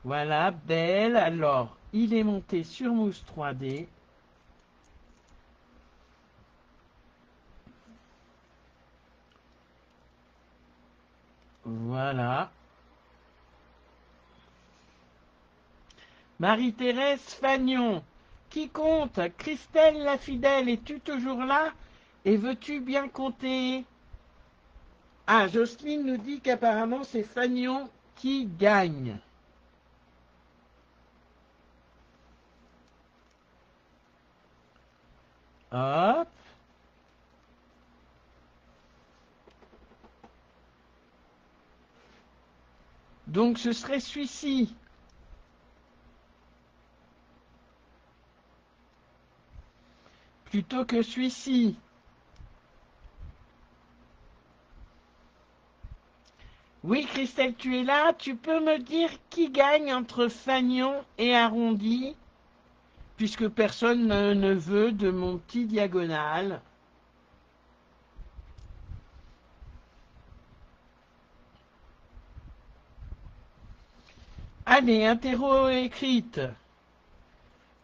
Speaker 1: Voilà, belle. Alors, il est monté sur mousse 3D. Voilà. Marie-Thérèse Fagnon. Qui compte? Christelle la fidèle, es-tu toujours là? Et veux-tu bien compter? Ah, Jocelyne nous dit qu'apparemment c'est Fagnon qui gagne. Hop. Donc ce serait celui-ci. Plutôt que celui-ci. Oui, Christelle, tu es là. Tu peux me dire qui gagne entre Fagnon et Arrondi, puisque personne ne veut de mon petit diagonal. Allez, interro écrite.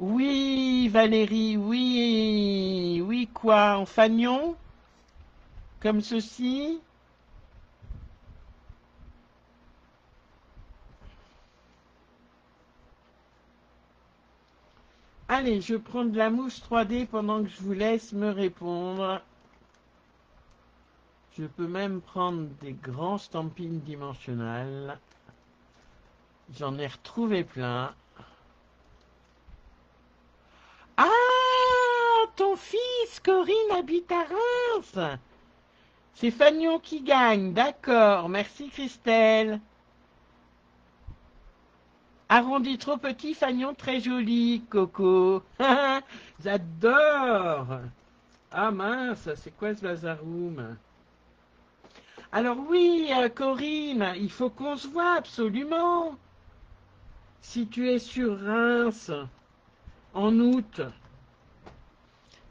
Speaker 1: Oui, Valérie, oui. Oui, quoi? En Fagnon? Comme ceci? Allez, je prends de la mousse 3D pendant que je vous laisse me répondre. Je peux même prendre des grands stampings dimensionnels. J'en ai retrouvé plein. Ah, ton fils, Corinne, habite à Reims. C'est Fagnon qui gagne, d'accord. Merci Christelle. Arrondi trop petit, Fagnon très joli, Coco. J'adore. Ah mince, c'est quoi ce bazaroum? Alors oui, Corinne, il faut qu'on se voit absolument. Si tu es sur Reims en août,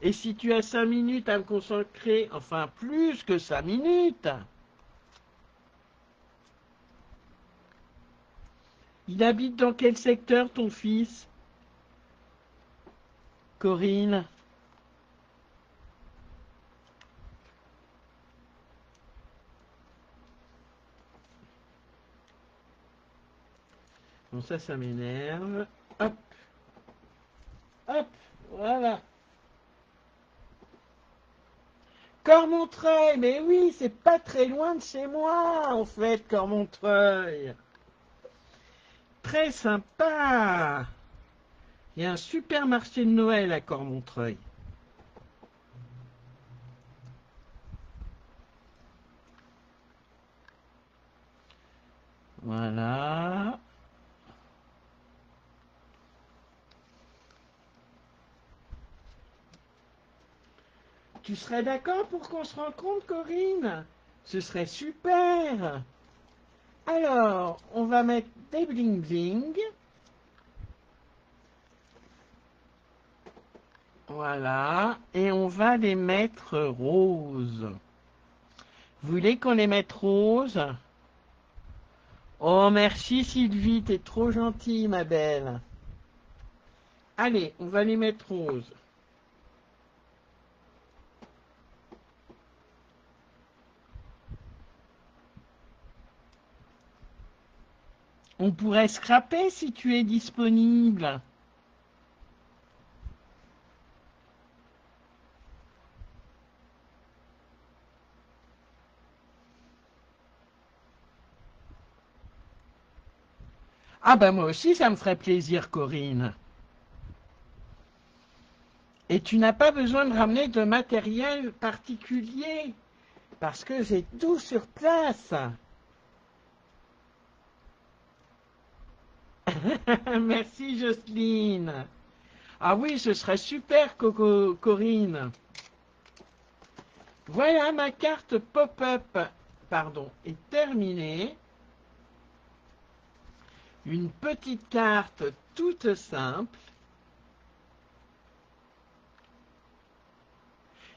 Speaker 1: et si tu as 5 minutes à me consacrer, enfin plus que 5 minutes. Il habite dans quel secteur ton fils, Corinne? Bon, ça m'énerve. Hop, hop, voilà. Cormontreuil, mais oui, c'est pas très loin de chez moi, en fait, Cormontreuil. Très sympa. Il y a un super marché de Noël à Cormontreuil. Voilà. Tu serais d'accord pour qu'on se rencontre, Corinne? Ce serait super. Alors, on va mettre des bling bling. Voilà. Et on va les mettre roses. Vous voulez qu'on les mette roses? Oh, merci Sylvie, t'es trop gentille, ma belle. Allez, on va les mettre roses. On pourrait scraper si tu es disponible. Ah ben moi aussi, ça me ferait plaisir, Corinne. Et tu n'as pas besoin de ramener de matériel particulier, parce que j'ai tout sur place. Merci, Jocelyne. Ah oui, ce serait super, Corinne. Voilà, ma carte pop-up, pardon, est terminée. Une petite carte toute simple.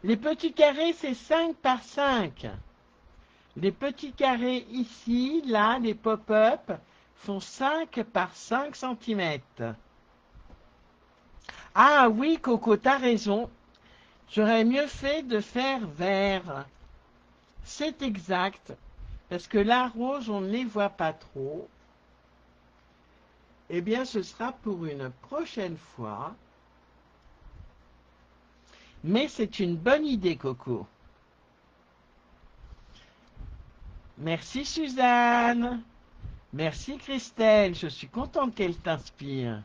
Speaker 1: Les petits carrés, c'est 5 par 5. Les petits carrés ici, là, les pop-up, font 5 par 5 cm. Ah oui, Coco, t'as raison. J'aurais mieux fait de faire vert. C'est exact. parce que la rose, on ne les voit pas trop. Eh bien, ce sera pour une prochaine fois. Mais c'est une bonne idée, Coco. Merci, Suzanne. Merci, Christelle. Je suis contente qu'elle t'inspire.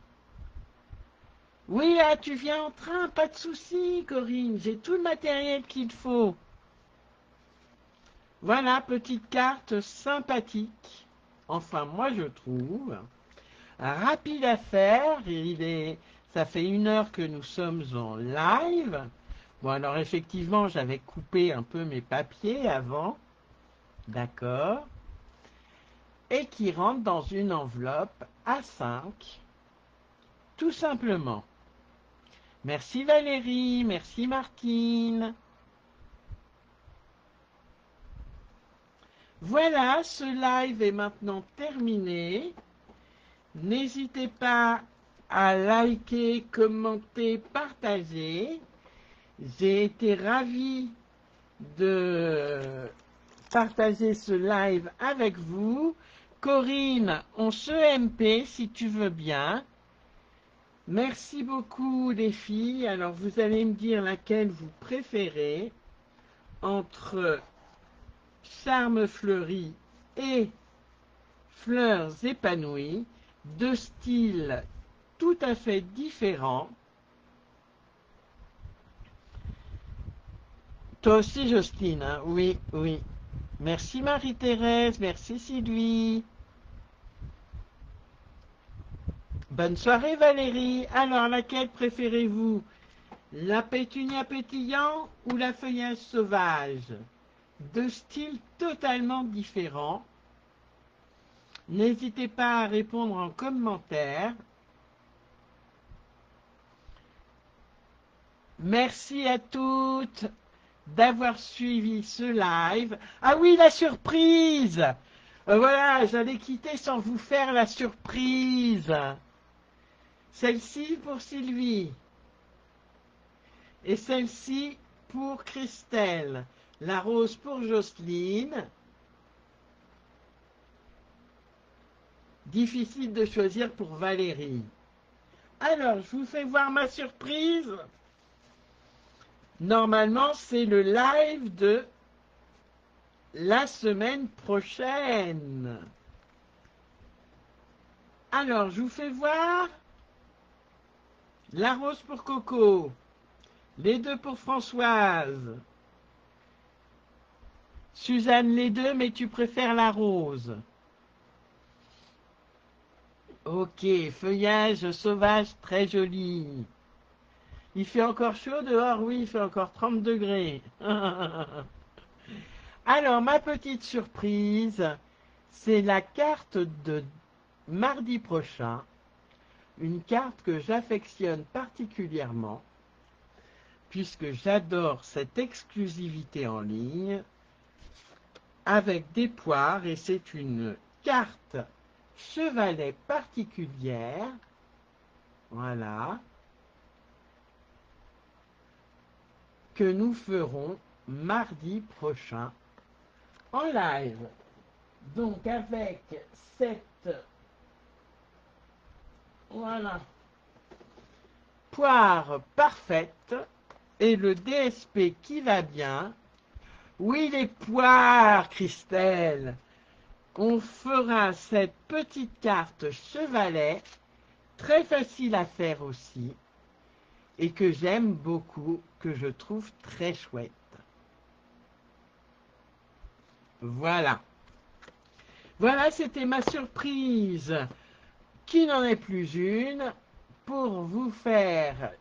Speaker 1: Oui, là, tu viens en train, pas de souci, Corinne. J'ai tout le matériel qu'il faut. Voilà, petite carte sympathique. Enfin, moi, je trouve. Rapide à faire. Ça fait 1 heure que nous sommes en live. Bon, alors, effectivement, j'avais coupé un peu mes papiers avant. D'accord. Et qui rentre dans une enveloppe A5. Tout simplement. Merci Valérie, merci Martine. Voilà, ce live est maintenant terminé. N'hésitez pas à liker, commenter, partager. J'ai été ravie de partager ce live avec vous. Corinne, on se MP si tu veux bien. Merci beaucoup les filles. Alors vous allez me dire laquelle vous préférez entre Charme fleuri et Fleurs épanouies, 2 styles tout à fait différents. Toi aussi Justine, hein? Oui, oui. Merci Marie-Thérèse, merci Sylvie. Bonne soirée Valérie. Alors laquelle préférez-vous? La pétunia pétillant ou la feuillage sauvage? 2 styles totalement différents. N'hésitez pas à répondre en commentaire. Merci à toutes d'avoir suivi ce live. Ah oui, la surprise! Voilà, j'allais quitter sans vous faire la surprise. Celle-ci pour Sylvie. Et celle-ci pour Christelle. La rose pour Jocelyne. Difficile de choisir pour Valérie. Alors, je vous fais voir ma surprise. Normalement, c'est le live de la semaine prochaine. Alors, je vous fais voir la rose pour Coco, les 2 pour Françoise. Suzanne, les 2, mais tu préfères la rose. Ok, feuillage sauvage très joli. Il fait encore chaud dehors, oui, il fait encore 30 degrés. Alors, ma petite surprise, c'est la carte de mardi prochain. Une carte que j'affectionne particulièrement, puisque j'adore cette exclusivité en ligne, avec des poires, et c'est une carte chevalet particulière. Voilà. Que nous ferons mardi prochain en live. Donc avec cette voilà poire parfaite et le DSP qui va bien. Oui, les poires, Christelle. On fera cette petite carte chevalet, très facile à faire aussi, et que j'aime beaucoup, que je trouve très chouette. Voilà. Voilà, c'était ma surprise, qui n'en est plus une, pour vous faire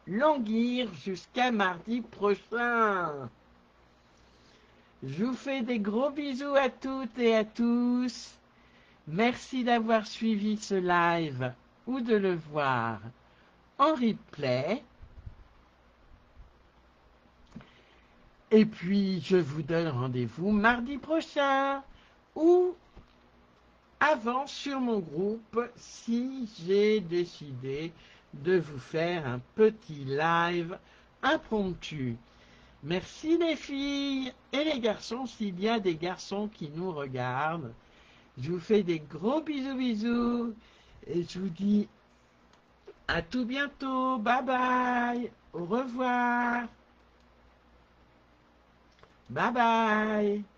Speaker 1: languir jusqu'à mardi prochain. Je vous fais des gros bisous à toutes et à tous. Merci d'avoir suivi ce live ou de le voir en replay. Et puis, je vous donne rendez-vous mardi prochain ou avant sur mon groupe si j'ai décidé de vous faire un petit live impromptu. Merci les filles et les garçons, s'il y a des garçons qui nous regardent. Je vous fais des gros bisous bisous et je vous dis à tout bientôt. Bye bye. Au revoir. Bye bye.